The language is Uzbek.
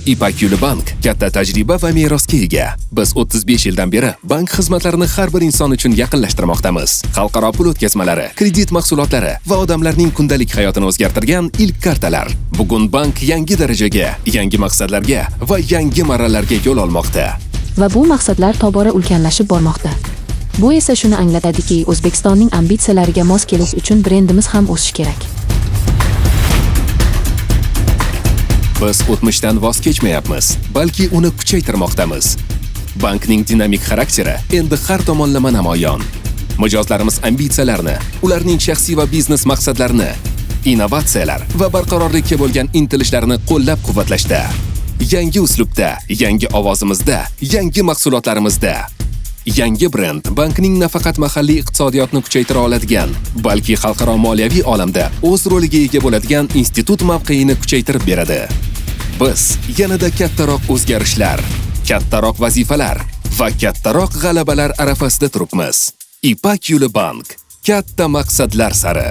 Ipak Yo'li bank katta tajriba va merosga ega. Biz 35 yildan beri bank xizmatlarini har bir inson uchun yaqinlashtirmoqdamiz. Xalqaro pul o'tkazmalari, kredit mahsulotlari va odamlarning kundalik hayotini o'zgartirgan ilk kartalar. Bugun bank yangi darajaga, yangi maqsadlarga va yangi marralarga yo'l olmoqda. Va bu maqsadlar tobora ulkanlashib bormoqda. Bu esa shuni anglatadiki, O'zbekistonning ambitsiyalariga mos kelish uchun brendimiz ham o'sishi kerak. Biz o'tmishdan voz kechmayapmiz, balki uni kuchaytirmoqdamiz. Bankning dinamik xarakteri endi har tomonlama namoyon. Mijozlarimiz ambitsiyalarni, ularning shaxsiy va biznes maqsadlarini, innovatsiyalar va barqarorlikka bo'lgan intilishlarini qo'llab-quvvatlashda. Yangi uslubda, yangi ovozimizda, yangi mahsulotlarimizda. Yangi brend bankning nafaqat mahalliy iqtisodiyotni kuchaytira oladigan, balki xalqaro moliyaviy olamda o'z roliga ega bo'ladigan institut mavqeini kuchaytirib beradi. Biz yanada kattaroq o'zgarishlar, kattaroq vazifalar va kattaroq g'alabalar arafasida turibmiz. Ipak Yo'li bank katta maqsadlar sari.